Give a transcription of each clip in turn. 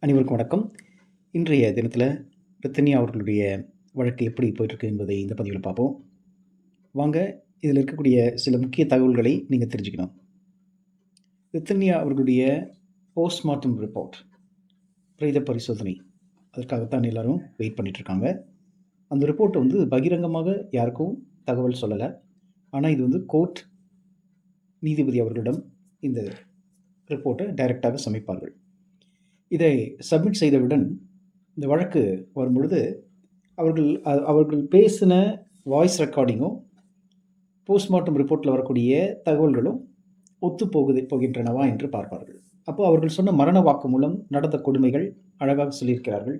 அனைவருக்கும் வணக்கம். இன்றைய தினத்தில் ரித்தன்யா அவர்களுடைய வழக்கு எப்படி போயிட்டுருக்கு என்பதை இந்த பதிவில் பார்ப்போம். வாங்க, இதில் இருக்கக்கூடிய சில முக்கிய தகவல்களை நீங்கள் தெரிஞ்சுக்கணும். ரித்தன்யா அவர்களுடைய போஸ்ட்மார்ட்டம் ரிப்போர்ட், பிரேத பரிசோதனை, அதற்காகத்தான் எல்லாரும் வெயிட் பண்ணிகிட்ருக்காங்க. அந்த ரிப்போர்ட்டை வந்து பகிரங்கமாக யாருக்கும் தகவல் சொல்லலை. ஆனால் இது வந்து கோர்ட் நீதிபதி அவர்களிடம் இந்த ரிப்போர்ட்டை டைரெக்டாக சமைப்பார்கள். இதை சப்மிட் செய்தவுடன் இந்த வழக்கு வரும்பொழுது அவர்கள் பேசின வாய்ஸ் ரெக்கார்டிங்கும் போஸ்ட்மார்ட்டம் ரிப்போர்ட்டில் வரக்கூடிய தகவல்களும் போகின்றனவா என்று பார்ப்பார்கள். அப்போ அவர்கள் சொன்ன மரண வாக்குமூலம், நடந்த கொடுமைகள் அழகாக சொல்லியிருக்கிறார்கள்.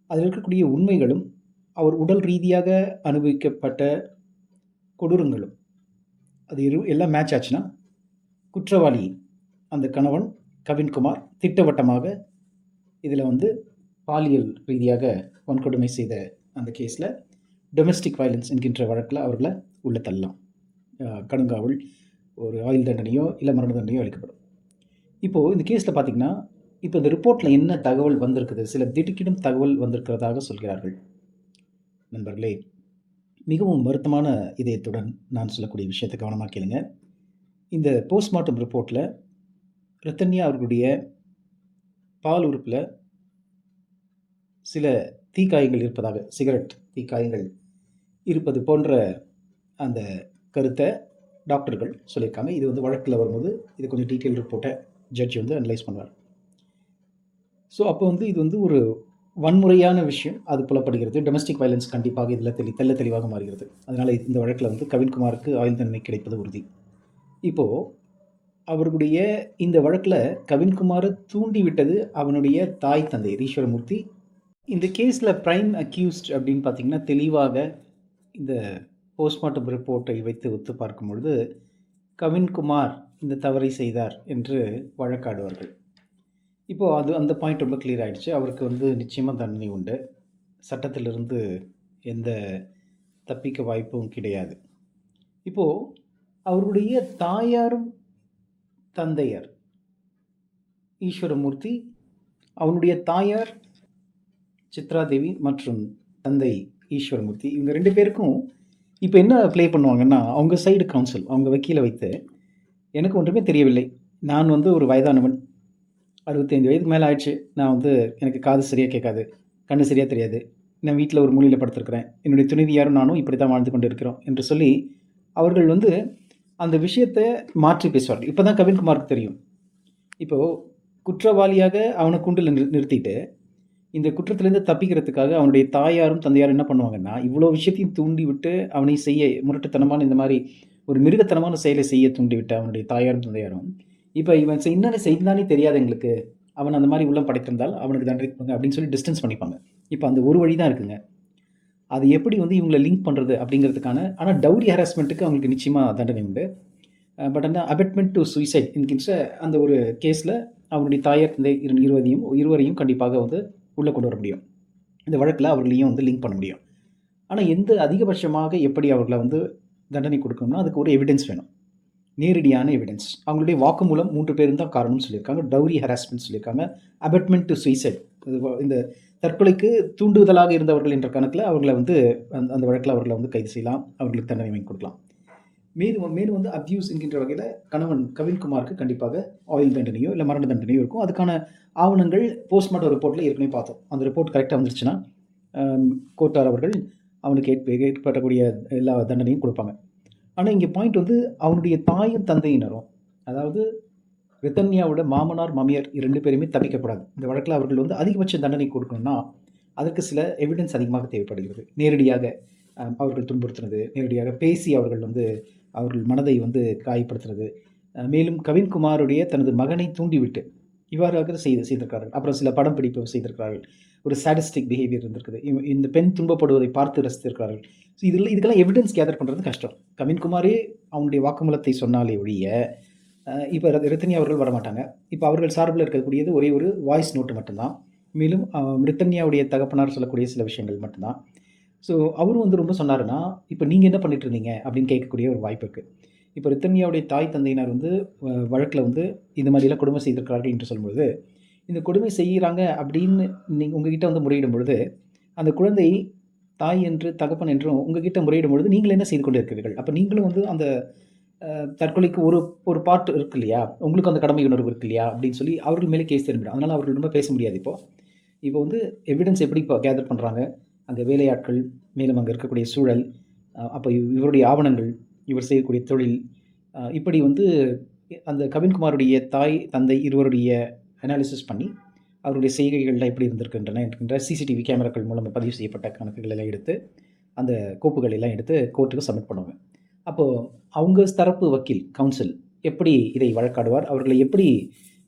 அதில் இருக்கக்கூடிய உண்மைகளும் அவர் உடல் ரீதியாக அனுபவிக்கப்பட்ட கொடூரங்களும் அது எல்லாம் மேட்ச் ஆச்சுன்னா, குற்றவாளி அந்த கணவன் கவின்குமார் திட்டவட்டமாக இதில் வந்து பாலியல் ரீதியாக வன்கொடுமை செய்த அந்த கேஸில் டொமெஸ்டிக் வயலன்ஸ் என்கின்ற வழக்கில் அவர்களை உள்ள தள்ளலாம். கடுங்காவல், ஒரு ஆயுள் தண்டனையோ இல்லை மரண தண்டனையோ அளிக்கப்படும். இப்போது இந்த கேஸில் பார்த்திங்கன்னா, இப்போ இந்த ரிப்போர்ட்டில் என்ன தகவல் வந்திருக்குது, சில திடுக்கிடும் தகவல் வந்திருக்கிறதாக சொல்கிறார்கள். நண்பர்களே, மிகவும் வருத்தமான இதயத்துடன் நான் சொல்லக்கூடிய விஷயத்தை கவனமாக கேளுங்க. இந்த போஸ்ட்மார்ட்டம் ரிப்போர்ட்டில் ரித்தன்யா அவர்களுடைய பால் உறுப்பில் சில தீக்காயங்கள் இருப்பதாக, சிகரெட் தீக்காயங்கள் இருப்பது போன்ற அந்த கருத்தை டாக்டர்கள் சொல்லியிருக்காங்க. இது வந்து வழக்கில் வரும்போது இது கொஞ்சம் டீட்டெயில் ரிப்போர்ட்டை ஜட்ஜ் வந்து அனலைஸ் பண்ணுவார். ஸோ அப்போ வந்து இது வந்து ஒரு வன்முறையான விஷயம் அது புலப்படுகிறது. டொமெஸ்டிக் வயலன்ஸ் கண்டிப்பாக இதில் தெல்ல தெளிவாக மாறுகிறது. அதனால் இந்த வழக்கில் வந்து கவின்குமாருக்கு ஆயுள் தண்டனை கிடைப்பது உறுதி. இப்போது அவர்களுடைய இந்த வழக்கில் கவின்குமாரை தூண்டிவிட்டது அவனுடைய தாய் தந்தை ஈஸ்வரமூர்த்தி. இந்த கேஸில் ப்ரைம் அக்யூஸ்ட் அப்படின்னு பார்த்திங்கன்னா, தெளிவாக இந்த போஸ்ட்மார்ட்டம் ரிப்போர்ட்டை வைத்து ஒத்து பார்க்கும் பொழுது கவின்குமார் இந்த தவறை செய்தார் என்று வழக்காடுவார்கள். இப்போது அந்த பாயிண்ட் ரொம்ப கிளியர் ஆகிடுச்சு. அவருக்கு வந்து நிச்சயமாக தண்டனை உண்டு. சட்டத்திலிருந்து எந்த தப்பிக்க வாய்ப்பும் கிடையாது. இப்போது அவருடைய தாயாரும் தந்தையார் ஈஸ்வரமூர்த்தி, அவனுடைய தாயார் சித்ராதேவி மற்றும் தந்தை ஈஸ்வரமூர்த்தி, இவங்க 2 பேருக்கும் இப்போ என்ன ப்ளே பண்ணுவாங்கன்னா, அவங்க சைடு கவுன்சில், அவங்க வக்கீலை வைத்து, எனக்கு ஒன்றுமே தெரியவில்லை, நான் வந்து ஒரு வயதானவன், 65 வயதுக்கு மேலே ஆயிடுச்சு, நான் வந்து எனக்கு காது சரியாக கேட்காது, கண்ணு சரியாக தெரியாது, நான் வீட்டில் ஒரு மூலையில் படுத்திருக்கிறேன், என்னுடைய துணைவியாரும் நானும் இப்படி தான் வாழ்ந்து கொண்டு இருக்கிறோம் என்று சொல்லி அவர்கள் வந்து அந்த விஷயத்தை மாற்றி பேசுவார்கள். இப்போ தான் கவின்குமாருக்கு தெரியும். இப்போது குற்றவாளியாக அவனை கூண்டில் நிறுத்திட்டு இந்த குற்றத்திலேருந்து தப்பிக்கிறதுக்காக அவனுடைய தாயாரும் தந்தையாரும் என்ன பண்ணுவாங்கன்னா, இவ்வளோ விஷயத்தையும் தூண்டி விட்டு அவனை செய்ய முரட்டுத்தனமான இந்த மாதிரி ஒரு மிருகத்தனமான செயலை செய்ய தூண்டிவிட்டு அவனுடைய தாயாரும் தந்தையாரும், இப்போ இவன் என்னென்ன செய்தானே தெரியாது எங்களுக்கு, அவன் அந்த மாதிரி உள்ளம் படைத்திருந்தால் அவனுக்கு தண்டனை கொடுங்க அப்படின்னு சொல்லி டிஸ்டன்ஸ் பண்ணிப்பாங்க. இப்போ அந்த ஒரு வழி தான் இருக்குங்க. அது எப்படி வந்து இவங்களை லிங்க் பண்ணுறது அப்படிங்கிறதுக்கான, ஆனால் டவுரி ஹராஸ்மெண்ட்டுக்கு அவங்களுக்கு நிச்சயமாக தண்டனை உண்டு. பட் அந்த அபெட்மெண்ட் டு சூசைட் என்கின்ற அந்த ஒரு கேஸில் அவருடைய தாயார் தந்தை இருவரையும் கண்டிப்பாக வந்து உள்ளே கொண்டு வர முடியும். இந்த வழக்கில் அவர்களையும் வந்து லிங்க் பண்ண முடியும். ஆனால் எந்த அதிகபட்சமாக எப்படி அவர்களை வந்து தண்டனை கொடுக்கணும்னா, அதுக்கு ஒரு எவிடன்ஸ் வேணும், நேரடியான எவிடன்ஸ். அவங்களுடைய வாக்குமூலம் 3 பேரும் தான் காரணம்னு சொல்லியிருக்காங்க. டவுரி ஹராஸ்மெண்ட் சொல்லியிருக்காங்க. அபெட்மெண்ட் டு சூசைட், இந்த தற்கொலைக்கு தூண்டுதலாக இருந்தவர்கள் என்ற கணக்கில் அவர்களை வந்து அந்த வழக்கில் அவர்களை வந்து கைது செய்யலாம், அவர்களுக்கு தண்டனை வாங்கி கொடுக்கலாம். மேலும் வந்து அப்யூஸ் என்கின்ற வகையில் கணவன் கவின்குமாருக்கு கண்டிப்பாக ஆயுள் தண்டனையோ இல்லை மரண தண்டனையோ இருக்கும். அதுக்கான ஆவணங்கள் போஸ்ட்மார்ட்டம் ரிப்போர்ட்டில் ஏற்கனவே பார்த்தோம். அந்த ரிப்போர்ட் கரெக்டாக வந்துருச்சுன்னா கோர்ட்டார் அவர்கள் அவனுக்கு ஏற்படக்கூடிய எல்லா தண்டனையும் கொடுப்பாங்க. ஆனால் இங்கே பாயிண்ட் வந்து அவனுடைய தாயும் தந்தையினரும், அதாவது ரித்தன்யாவோட மாமனார் மாமியார் 2 பேருமே தப்பிக்கப்படாது. இந்த வழக்கில் அவர்கள் வந்து அதிகபட்ச தண்டனை கொடுக்கணும்னா அதற்கு சில எவிடன்ஸ் அதிகமாக தேவைப்படுகிறது. நேரடியாக அவர்கள் துன்புறுத்துறது, நேரடியாக பேசி அவர்கள் வந்து அவர்கள் மனதை வந்து காயப்படுத்துறது, மேலும் கவின்குமாருடைய தனது மகனை தூண்டிவிட்டு இவ்வாறாக செய்திருக்கிறார்கள். அப்புறம் சில படம் பிடிப்பு செய்திருக்கிறார்கள். ஒரு சாடிஸ்டிக் பிஹேவியர் இருந்திருக்குது. இந்த பெண் துன்பப்படுவதை பார்த்து ரசித்திருக்கிறார்கள். ஸோ இதுக்கெல்லாம் எவிடன்ஸ் கேதர் பண்ணுறது கஷ்டம். கவின்குமாரே அவனுடைய வாக்குமூலத்தை சொன்னாலே ஒழிய இப்போ ரித்தன்யா அவர்கள் வரமாட்டாங்க. இப்போ அவர்கள் சார்பில் இருக்கக்கூடியது ஒரே ஒரு வாய்ஸ் நோட்டு மட்டும்தான். மேலும் ரித்தன்யாவுடைய தகப்பனார் சொல்லக்கூடிய சில விஷயங்கள் மட்டும்தான். ஸோ அவரும் வந்து ரொம்ப சொன்னாருன்னா, இப்போ நீங்கள் என்ன பண்ணிட்டு இருந்தீங்க அப்படின்னு கேட்கக்கூடிய ஒரு வாய்ப்பு இருக்குது. இப்போ ரித்தன்யாவுடைய தாய் தந்தையினர் வந்து வழக்கில் வந்து இந்த மாதிரிலாம் கொடுமை செய்திருக்கிறார்கள் என்று சொல்லும்போது, இந்த கொடுமை செய்கிறாங்க அப்படின்னு உங்ககிட்ட வந்து முறையிடும் பொழுது, அந்த குழந்தை தாய் என்று தகப்பன் என்றும் உங்ககிட்ட முறையிடும் பொழுது நீங்கள் என்ன செய்து கொண்டு இருக்கிறீர்கள்? அப்ப நீங்களும் வந்து அந்த தற்கொலைக்கு ஒரு ஒரு பார்ட் இருக்கு இல்லையா? உங்களுக்கு அந்த கடமை உணர்வு இருக்கு இல்லையா? அப்படின்னு சொல்லி அவர்கள் மேலே கேஸ் திரும்பிடும். அதனால அவர்கள் ரொம்ப பேச முடியாது இப்போ. இப்போ வந்து எவிடன்ஸ் எப்படி இப்போ கேதர் பண்றாங்க? அங்க வேலையாட்கள், மேலும் அங்க இருக்கக்கூடிய சூழல், அப்ப இவருடைய ஆவணங்கள், இவர் செய்யக்கூடிய தொழில், இப்படி வந்து அந்த கவின்குமாருடைய தாய், தந்தை இருவருடைய அனாலிசிஸ் பண்ணி, அவருடைய செய்கைகள்லாம் எப்படி இருந்திருக்கின்றன என்கின்ற சிசிடிவி கேமராக்கள் மூலமா பதிவு செய்யப்பட்ட கணக்குகள் எல்லாம் எடுத்து, அந்த கோப்புகள் எல்லாம் எடுத்து கோர்ட்டுக்கு சப்மிட் பண்ணுவாங்க. அப்போ அவங்க தரப்பு வக்கீல், கவுன்சில் எப்படி இதை வழக்காடுவார்? அவர்களை எப்படி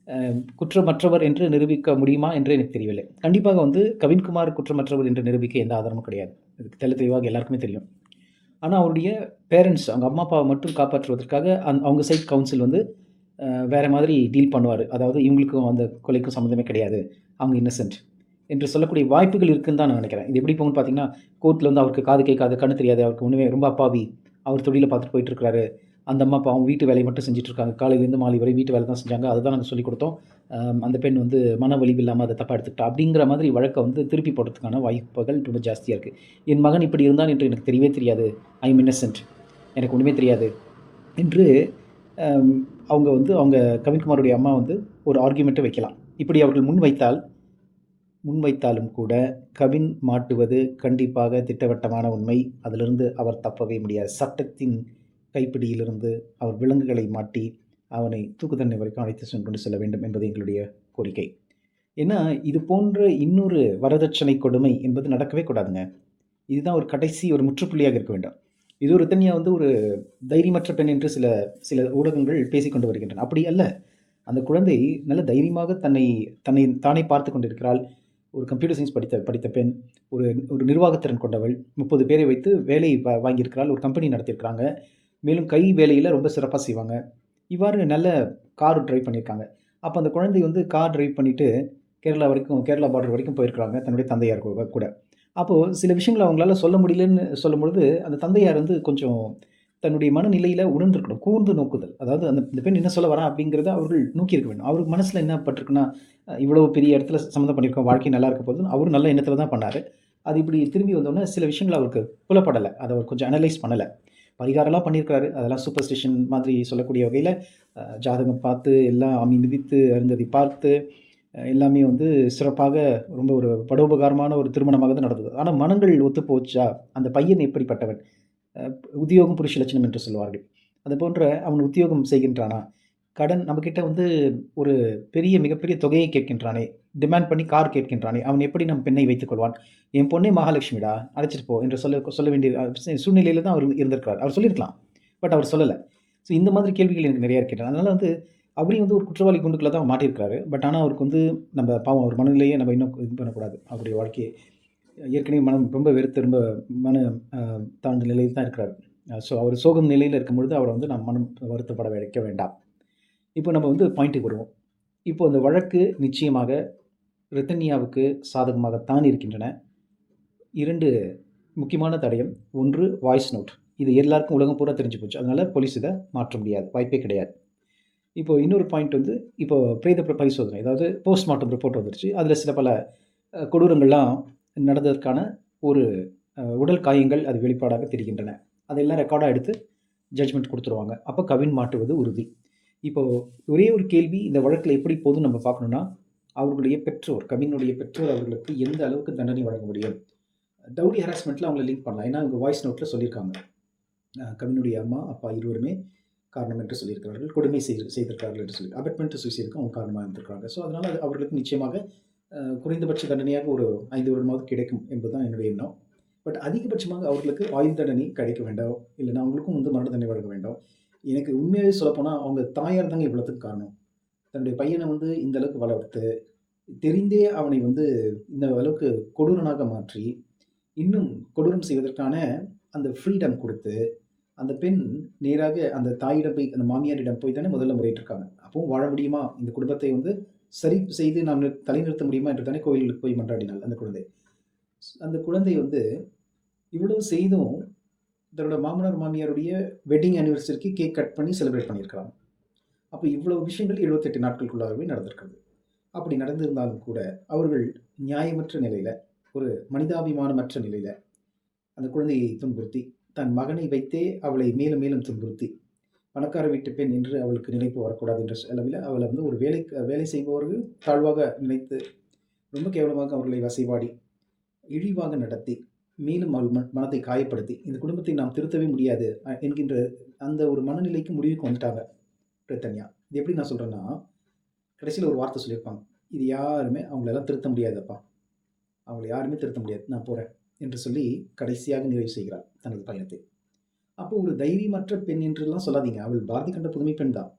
குற்றமற்றவர் என்று நிரூபிக்க முடியுமா என்று எனக்கு தெரியவில்லை. கண்டிப்பாக வந்து கவின்குமார் குற்றமற்றவர் என்று நிரூபிக்க எந்த ஆதாரமும் கிடையாது. இதுக்கு தெளிவாக எல்லாருக்குமே தெரியும். ஆனா அவருடைய பேரண்ட்ஸ், அவங்க அம்மா, அப்பாவ மட்டும் காப்பாற்றுவதற்காக அவங்க சைட் கவுன்சில் வந்து வேற மாதிரி டீல் பண்ணுவாரு. அதாவது இவங்களுக்கும் அந்த கொலைக்கும் சம்மந்தமே கிடையாது. அவங்க இன்னசென்ட் என்று சொல்லக்கூடிய வாய்ப்புகள் இருக்குன்னு தான் நான் நினைக்கிறேன். இது எப்படி போகும்னு பார்த்தீங்கன்னா, கோர்ட்ல வந்து அவருக்கு காது கேட்காது, கண்ணு தெரியாது, அவருக்கு ஒண்ணுமே ரொம்ப அப்பாவி. அவர் தொழில பார்த்துட்டு போயிட்டு இருக்கிறாரு. அந்த அம்மா பாவம் வீட்டு வேலையை மட்டும் செஞ்சுட்டு இருக்காங்க. காலையிலேருந்து மாலை வரை வீட்டு வேலை தான் செஞ்சாங்க. அதுதான் நாங்க சொல்லிக் குடுத்தோம். அந்த பெண் வந்து மன வலிவு இல்லாம அத தப்பா எடுத்துக்கிட்டா. அப்படிங்கிற மாதிரி வழக்க வந்து திருப்பி போடுறதுக்கான வாய்ப்புகள் ரொம்ப ஜாஸ்தியா இருக்கு. என் மகன் இப்படி இருந்தான் என்று எனக்கு தெரியவே தெரியாது. ஐ அம் இன்னசென்ட். எனக்கு ஒண்ணுமே தெரியாது என்று அம் அவங்க வந்து அவங்க கவின்குமாருடைய அம்மா வந்து ஒரு ஆர்கியுமெண்ட்ட வைக்கலாம். இப்படி அவர்கள் முன்வைத்தாலும் கூட கவின் மாட்டுவது கண்டிப்பாக திட்டவட்டமான உண்மை. அதிலிருந்து அவர் தப்பவே முடியாது. சட்டத்தின் கைப்பிடியிலிருந்து அவர் விலங்குகளை மாட்டி அவனை தூக்கு தண்டனை வரைக்கும் அழைத்து கொண்டு செல்ல வேண்டும் என்பது எங்களுடைய கோரிக்கை. ஏன்னா, இது போன்ற இன்னொரு வரதட்சணை கொடுமை என்பது நடக்கவே கூடாதுங்க. இதுதான் ஒரு கடைசி ஒரு முற்றுப்புள்ளியாக இருக்க வேண்டும். இது ஒரு தனியா வந்து ஒரு தைரியமற்ற பெண் என்று சில சில ஊடகங்கள் பேசிக்கொண்டு வருகின்றன. அப்படி அல்ல. அந்த குழந்தை நல்ல தைரியமாக தன்னை தன்னை தானே பார்த்துக் கொண்டிருக்கிறாள். ஒரு கம்ப்யூட்டர் சயின்ஸ் படித்த பெண். ஒரு ஒரு நிர்வாகத்திறன் கொண்டவள். 30 பேரை வைத்து வேலை வாங்கியிருக்கிறாள். ஒரு கம்பெனி நடத்தியிருக்கிறாங்க. மேலும் கை வேலையில ரொம்ப சிறப்பா செய்வாங்க. இவ்வாறு நல்ல கார் டிரைவ் பண்ணியிருக்காங்க. அப்ப அந்த குழந்தை வந்து கார் டிரைவ் பண்ணிட்டு கேரளா பார்டர் வரைக்கும் போயிருக்கிறாங்க. தன்னுடைய தந்தையார் கூட. அப்போ சில விஷயங்கள அவங்களால சொல்ல முடியலன்னு சொல்லும்பொழுது, அந்த தந்தையார் வந்து கொஞ்சம் தன்னுடைய மனநிலையில உணர்ந்திருக்கணும். கூர்ந்து நோக்குதல். அதாவது இந்த பெண் என்ன சொல்ல வரா அப்படிங்கிறத அவர்கள் நோக்கியிருக்க வேண்டும். அவருக்கு மனசுல என்ன பட்டிருக்குன்னா, இவ்வளவு பெரிய இடத்துல சம்மந்தம் பண்ணியிருக்கோம். வாழ்க்கை நல்லா இருக்க போகுதுன்னு அவரும் நல்ல எண்ணத்துல தான் பண்ணாரு. அது இப்படி திரும்பி வந்தோனே சில விஷயங்கள் அவருக்கு புலப்படல. அத அவர் கொஞ்சம் அனலைஸ் பண்ணல. பரிகாரம்லாம் பண்ணியிருக்கிறாரு. அதெல்லாம் சூப்பர்ஸ்டிஷன் மாதிரி சொல்லக்கூடிய வகையில ஜாதகம் பார்த்து, எல்லாம் அம்மி மிதித்து, அருந்ததி பார்த்து, எல்லாமே வந்து சிறப்பாக ரொம்ப ஒரு படோபகாரமான ஒரு திருமணமாக தான் நடந்தது. ஆனா மனங்கள் ஒத்து போச்சா? அந்த பையன் எப்படிப்பட்டவன்? அ உத்தியோகம் புருஷ லட்சணம் என்று சொல்வார்கள். அதுபோன்ற அவன் உத்தியோகம் செய்கின்றானா? கடன் நம்மகிட்ட வந்து ஒரு மிகப்பெரிய தொகையை கேட்கின்றானே! டிமாண்ட் பண்ணி கார் கேட்கின்றானே! அவன் எப்படி நம் பெண்ணை வைத்துக் கொள்வான்? என் பொன்னே மகாலட்சுமிடா! அழைச்சிட்டு போ என்று சொல்ல வேண்டிய சூழ்நிலையில தான் அவர் இருந்திருக்கிறார். அவர் சொல்லியிருக்கலாம். பட் அவர் சொல்லல. ஸோ இந்த மாதிரி கேள்விகள் எனக்கு நிறைய இருக்கின்றன. அதனால வந்து அவரையும் வந்து ஒரு குற்றவாளி கூண்டுக்குள்ள தான் மாட்டியிருக்கிறாரு. பட் ஆனா அவருக்கு வந்து நம்ம பாவம் அவர் மனநிலையே நம்ம இன்னும் இது பண்ணக்கூடாது. அவருடைய வாழ்க்கையை ஏற்கனவே மனம் ரொம்ப வெறுத்து ரொம்ப மன தாழ்ந்த நிலையில் தான் இருக்கிறார். ஸோ அவர் சோகம் நிலையில இருக்கும்பொழுது அவரை வந்து நாம் மனம் வருத்தப்பட வைக்க வேண்டாம். இப்போ நம்ம வந்து பாயிண்ட்டுக்கு வருவோம். இப்போ அந்த வழக்கு நிச்சயமாக ரித்தன்யாவுக்கு சாதகமாகத்தான் இருக்கின்றன. 2 முக்கியமான தடயம். 1 வாய்ஸ் நோட். இது எல்லாருக்கும் உலகம் பூரா தெரிஞ்சு போச்சு. அதனால போலீஸ் இத மாற்ற முடியாது. வாய்ப்பே கிடையாது. இப்போ இன்னொரு பாயிண்ட் வந்து இப்போ பிரேத பரிசோதனை, அதாவது போஸ்ட்மார்ட்டம் ரிப்போர்ட் வந்துருச்சு. அதில சில பல கொடூரங்கள்லாம் நடந்ததற்கான ஒரு உடல் காயங்கள் அது வெளிப்பாடாக தெரிகின்றன. அதெல்லாம் ரெக்கார்டா எடுத்து ஜட்ஜ்மெண்ட் குடுத்துருவாங்க. அப்ப கவின் மாட்டுவது உறுதி. இப்போ ஒரே ஒரு கேள்வி இந்த வழக்குல எப்படி போகுதுன்னு நம்ம பார்க்கணும்னா, அவர்களுடைய பெற்றோர், கவினுடைய பெற்றோர் அவர்களுக்கு எந்த அளவுக்கு தண்டனை வழங்க முடியும்? டவுரி ஹராஸ்மென்ட்ல அவங்கள லிங்க் பண்ணலாம். ஏன்னா, அவங்க வாய்ஸ் நோட்ல சொல்லியிருக்காங்க. கவினுடைய அம்மா, அப்பா இருவருமே காரணம் என்று சொல்லியிருக்கிறார்கள். கொடுமை செய்திருக்கிறார்கள் என்று சொல்லி. அபட்மெண்ட் சூசைடுக்கு அவங்க காரணமா இருந்திருக்காங்க. ஸோ அதனால அவர்களுக்கு நிச்சயமாக குறைந்தபட்ச தண்டனையாக ஒரு 5 வருடமாவது கிடைக்கும் என்பதுதான் என்னுடைய எண்ணம். பட் அதிகபட்சமாக அவர்களுக்கு ஆயுள் தண்டனை கிடைக்க வேண்டாம். இல்லைன்னா அவங்களுக்கும் வந்து மரண தண்டனை வழங்க வேண்டாம். எனக்கு உண்மையாவே சொல்லப்போனா, அவங்க தாயார் தாங்க இவ்வளத்துக்கு காரணம். தன்னுடைய பையன வந்து இந்த அளவுக்கு வளர்த்து, தெரிந்தே அவனை வந்து இந்த அளவுக்கு கொடூரனாக மாற்றி, இன்னும் கொடூரம் செய்வதற்கான அந்த ஃப்ரீடம் குடுத்து, அந்த பெண் நேராக அந்த தாயிடம் போய், அந்த மாமியாரிடம் போய் தானே முதல்ல முறையிட்டிருக்காங்க. அப்பவும் வாழ முடியுமா? இந்த குடும்பத்தை வந்து சரி செய்து நாம் தலைநிறுத்த முடியுமா என்று தானே கோயிலுக்கு போய் மன்றாடினாள் அந்த குழந்தை. அந்த குழந்தை வந்து இவ்வளவு செய்தும் தன்னோட மாமனார், மாமியாருடைய வெட்டிங் ஆனிவர்சரிக்கு கேக் கட் பண்ணி செலிப்ரேட் பண்ணியிருக்கிறாங்க. அப்ப இவ்வளவு விஷயங்கள் 78 நாட்களுக்குள்ளாகவே நடந்திருக்கிறது. அப்படி நடந்திருந்தாலும் கூட அவர்கள் நியாயமற்ற நிலையில், ஒரு மனிதாபிமானமற்ற நிலையில் அந்த குழந்தையை துன்புறுத்தி, தன் மகனை வைத்தே அவளை மேலும் மேலும் துன்புறுத்தி, பணக்கார வீட்டு பெண் என்று அவளுக்கு நினைப்பு வரக்கூடாது என்ற அளவில் அவளை வந்து ஒரு வேலை செய்பவர்கள் தாழ்வாக நினைத்து ரொம்ப கேவலமாக அவர்களை வசைபாடி இழிவாக நடத்தி, மேலும் அவள் மனதை காயப்படுத்தி, இந்த குடும்பத்தை நாம் திருத்தவே முடியாது என்கின்ற அந்த ஒரு மனநிலைக்கு முடிவுக்கு வந்துட்டாங்க பிரித்தன்யா. இது எப்படி நான் சொல்கிறேன்னா, கடைசியில் ஒரு வார்த்தை சொல்லியிருப்பாங்க, இது யாருமே அவங்களெல்லாம் திருத்த முடியாதப்பா, அவங்களை யாருமே திருத்த முடியாது, நான் போகிறேன் என்று சொல்லி கடைசியாக நிறைவு செய்கிறாள் தனது பயணத்தை. அப்போ ஒரு தைரியமற்ற பெண் என்றெல்லாம் சொல்லாதீங்க, அவள் பாரதி கண்ட புதுமை பெண் தான்.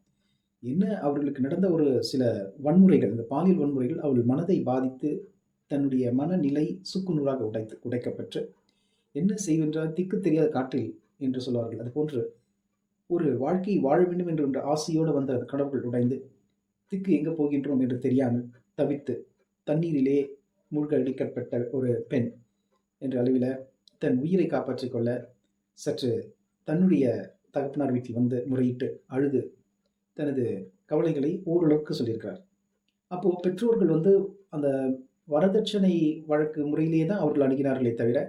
என்ன அவர்களுக்கு நடந்த ஒரு சில வன்முறைகள், இந்த பாலியல் வன்முறைகள் அவள் மனதை பாதித்து தன்னுடைய மனநிலை சுக்குநூறாக உடைக்கப்பட்டு என்ன செய்வென்றால் திக்கு தெரியாத காட்டில் என்று சொல்வார்கள், அது போன்று ஒரு வாழ்க்கையை வாழ வேண்டும் என்ற ஆசையோடு வந்த கனவுகள் உடைந்து திக்கு எங்கே போகின்றோம் என்று தெரியாமல் தவித்து தண்ணீரிலே மூழ்கடிக்கப்பட்ட ஒரு பெண் என்ற அளவில் தன் உயிரை காப்பாற்றிக் கொள்ள சற்று தன்னுடைய தகப்பனார் வீட்டில் வந்து முறையிட்டு அழுது தனது கவலைகளை ஓரளவுக்கு சொல்லியிருக்கிறார். அப்போது பெற்றோர்கள் வந்து அந்த வரதட்சணை வழக்கு முறையிலேயே தான் அவர்கள் அணுகினார்களே தவிர,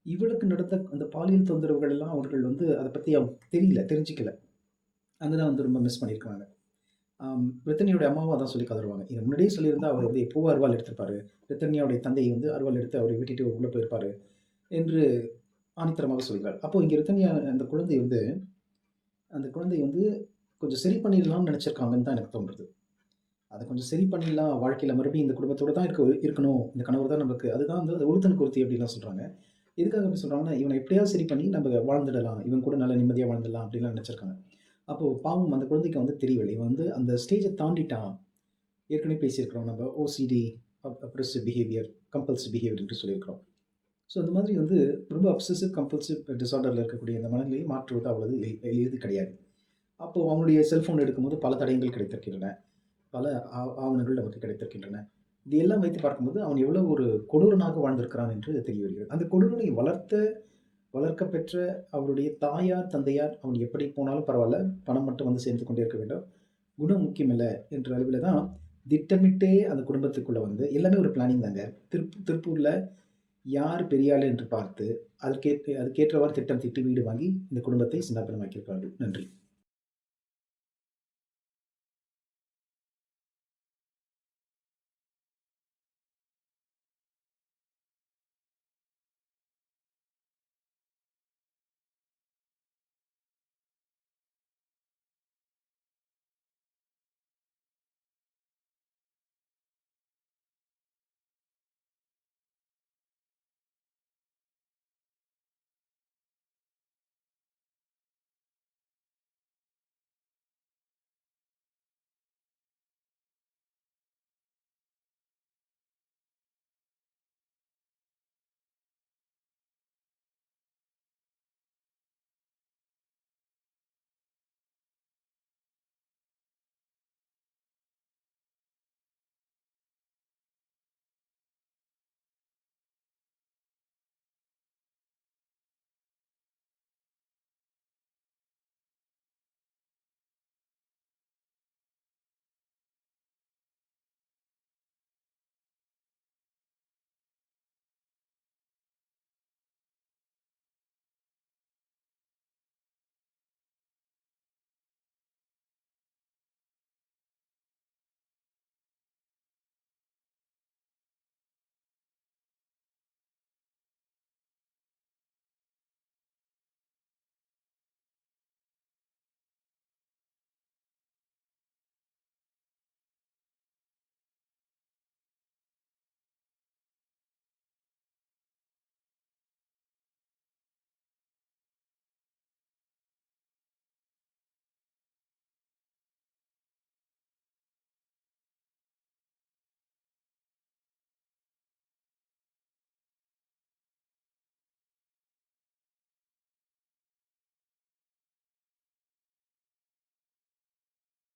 இவளுக்கு நடந்த அந்த பாலியல் தொந்தரவுகள் எல்லாம் அவர்கள் வந்து அதை பற்றி அவங்க தெரிஞ்சிக்கல. அங்கே தான் வந்து ரொம்ப மிஸ் பண்ணியிருக்காங்க. பிரித்தனியோட அம்மாவும் அதான் சொல்லி கதறுவாங்க, இது முன்னாடியே சொல்லியிருந்தால் அவர் வந்து எப்போவோ அருவாள் எடுத்திருப்பாரு, பிரித்தனியாவுடைய தந்தை வந்து அருவாள் எடுத்து அவரை விட்டுட்டு உள்ளே போயிருப்பாரு என்று ஆணித்தரமாக சொல்கிறார். அப்போது இங்கே பிரித்தனியா அந்த குழந்தை வந்து கொஞ்சம் சரி பண்ணிடலாம்னு நினச்சிருக்காங்கன்னு தான் எனக்கு தோன்றுறது. அதை கொஞ்சம் சரி பண்ணிடலாம், வாழ்க்கையில் மறுபடியும் இந்த குடும்பத்தோடு தான் இருக்கணும், இந்த கணவர் தான் நமக்கு, அதுதான் வந்து அந்த ஒருத்தன் குருத்தி அப்படின்லாம் சொல்கிறாங்க. எதுக்காக அப்படி சொல்கிறாங்கன்னா, இவனை எப்படியாவது சரி பண்ணி நம்ம வாழ்ந்துடலாம், இவன் கூட நல்லா நிம்மதியாக வாழ்ந்துடலாம் அப்படின்லாம் நினச்சிருக்காங்க. அப்போது பாவம் அந்த குழந்தைக்கு வந்து தெரியவில்லை, இவன் வந்து அந்த ஸ்டேஜை தாண்டிட்டான். ஏற்கனவே பேசியிருக்கிறோம் நம்ம OCD, aggressive behaviour, compulsive behaviour என்று சொல்லியிருக்கிறோம். ஸோ அந்த மாதிரி வந்து ரொம்ப அப்சசிவ் கம்பல்சிவ் டிசார்டரில் இருக்கக்கூடிய இந்த மனநிலையை மாற்றுவது அவ்வளவு எளிது கிடையாது. அப்போது அவனுடைய செல்ஃபோன் எடுக்கும்போது பல தடயங்கள் கிடைத்திருக்கின்றன, பல ஆவணங்கள் நமக்கு கிடைத்திருக்கின்றன. இது எல்லாம் வைத்து பார்க்கும்போது அவன் எவ்வளோ ஒரு கொடூரனாக வாழ்ந்திருக்கிறான் என்று தெரிய வருகிறது. அந்த கொடூரனை வளர்க்க பெற்ற அவருடைய தாயார் தந்தையார் அவன் எப்படி போனாலும் பரவாயில்ல, பணம் மட்டும் வந்து சேர்ந்து கொண்டே இருக்க வேண்டும், குணம் முக்கியமில்லை என்ற அளவில் தான் திட்டமிட்டே அந்த குடும்பத்துக்குள்ளே வந்து எல்லாமே ஒரு பிளானிங் தாங்க. திருப்பூரில் யார் பெரியாள் என்று பார்த்து அதுக்கேற்றவாறு திட்டம் தீட்டி வீடு வாங்கி இந்த குடும்பத்தை சின்னாபின்னமாக்கியிருக்கிறார்கள். நன்றி.